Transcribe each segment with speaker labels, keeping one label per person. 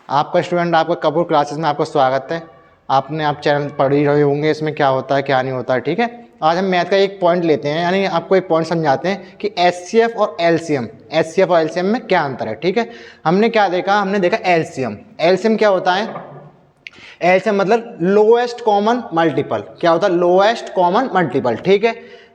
Speaker 1: आपका स्टूडेंट आपका कपूर क्लासेस में आपका स्वागत है। आप चैनल पढ़ ही रहे होंगे इसमें क्या होता है क्या नहीं होता है, ठीक है। आज हम मैथ का एक पॉइंट लेते हैं, यानी आपको एक पॉइंट समझाते हैं कि एचसीएफ और एलसीएम में क्या अंतर है, ठीक है। हमने क्या देखा, हमने देखा एलसीएम क्या होता है। एलसीएम मतलब लोएस्ट कॉमन मल्टीपल। क्या होता है? लोएस्ट कॉमन मल्टीपल, ठीक है।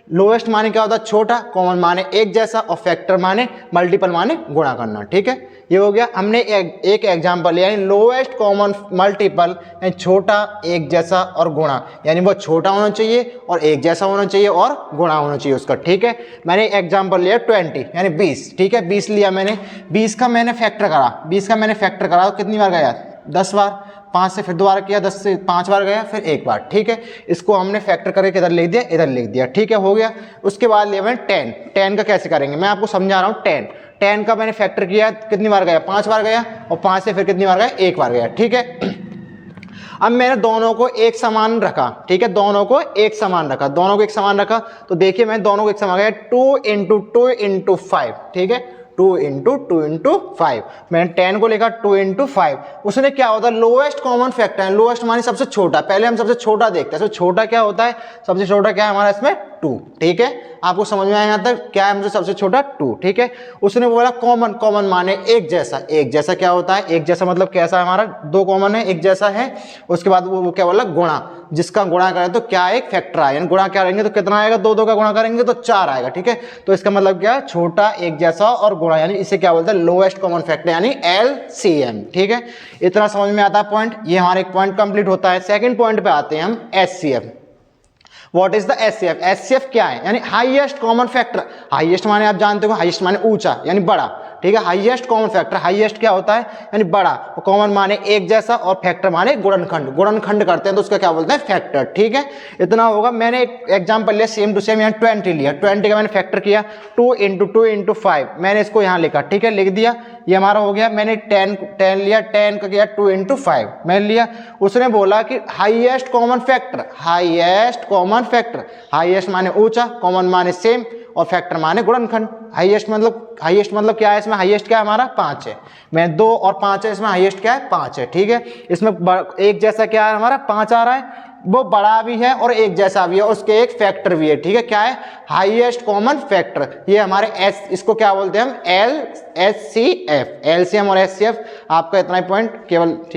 Speaker 1: लोएस्ट माने क्या होता है? छोटा, कॉमन माने एक जैसा, और फैक्टर माने मल्टीपल माने गुणा करना, ठीक है। ये हो गया। हमने एक एग्जांपल लिया, यानी लोएस्ट कॉमन मल्टीपल, यानी छोटा, एक जैसा और गुणा, यानी वो छोटा होना चाहिए और एक जैसा होना चाहिए और गुणा होना चाहिए उसका, ठीक है। मैंने एग्जांपल लिया 20 यानी 20, ठीक है। 20 लिया मैंने, 20 का मैंने फैक्टर करा, तो कितनी बार गया? 10 बार। 5 से फिर दोबारा किया, 10 से 5 बार गया, फिर एक बार, ठीक है। इसको हमने फैक्टर करके इधर लिख दिया, इधर लिख दिया, ठीक है, हो गया। उसके बाद लिया मैंने 10 का कैसे करेंगे मैं आपको समझा रहा हूँ। 10 का मैंने फैक्टर किया, कितनी बार गया? 5 बार गया, और 5 से फिर कितनी बार गया? एक बार गया, ठीक है। अब मैंने दोनों को एक समान रखा, ठीक है, दोनों को एक समान रखा, तो देखिए मैं दोनों को एक समान गया, 2 इंटू 5, ठीक है, 2 इंटू 5। मैंने 10 को लिखा 2 इंटू 5। उसने क्या होता है? लोएस्ट कॉमन फैक्टर है। लोएस्ट माने सबसे छोटा। पहले हम सबसे छोटा देखते हैं। सबसे छोटा क्या होता है? सबसे छोटा क्या है हमारा इसमें? 2, ठीक है। आपको समझ में आया यहाँ तक? क्या है मुझे सबसे छोटा? 2, ठीक है। उसने बोला कॉमन माने एक जैसा क्या होता है? एक जैसा मतलब कैसा है हमारा? 2 कॉमन है, एक जैसा है। उसके बाद वो क्या बोला? गुणा। जिसका गुणा करें तो क्या एक फैक्टर आए, गुणा करेंगे तो कितना आएगा? 2 का गुणा करेंगे तो 4 आएगा, ठीक है। तो इसका मतलब क्या है? छोटा, एक जैसा और गुणा, यानी इसे क्या बोलते हैं? लोएस्ट कॉमन फैक्टर, यानी एलसीएम, ठीक है। इतना समझ में आता है पॉइंट। ये हमारा एक पॉइंट कंप्लीट होता है। सेकंड पॉइंट पे आते हैं हम, HCF. What is the HCF? HCF क्या है? यानी हाईएस्ट कॉमन फैक्टर। हाईएस्ट माने आप जानते हो, हाईएस्ट माने ऊंचा यानी बड़ा, ठीक है। हाईएस्ट कॉमन फैक्टर, हाईएस्ट क्या होता है? यानी बड़ा, और कॉमन माने एक जैसा, और फैक्टर माने गुणनखंड करते हैं तो उसका क्या बोलते हैं? फैक्टर, ठीक है। इतना होगा। मैंने एक एग्जांपल लिया सेम टू सेम, यहाँ 20 लिया, 20 का मैंने फैक्टर किया 2 इंटू 5। मैंने इसको यहाँ लिखा, ठीक है, लिख दिया, ये हमारा हो गया। मैंने 10 लिया, 10 का किया 2 इंटू 5 मैंने लिया। उसने बोला कि हाईएस्ट कॉमन फैक्टर, हाईएस्ट माने ऊंचा, कॉमन माने सेम, और फैक्टर माने गुणनखंड। हाईएस्ट मतलब क्या है इसमें? हाईएस्ट क्या है हमारा? 5 है। मैं 2 और 5 है, इसमें हाईएस्ट क्या है? 5 है, ठीक है। इसमें एक जैसा क्या है हमारा? 5 आ रहा है। वो बड़ा भी है और एक जैसा भी है, और उसके एक फैक्टर भी है, ठीक है। क्या है? Highest common factor. ये हमारे इसको क्या बोलते हैं हम? एलसीएफ। एलसीएम और एचसीएफ। आपका इतना ही पॉइंट केवल, ठीक।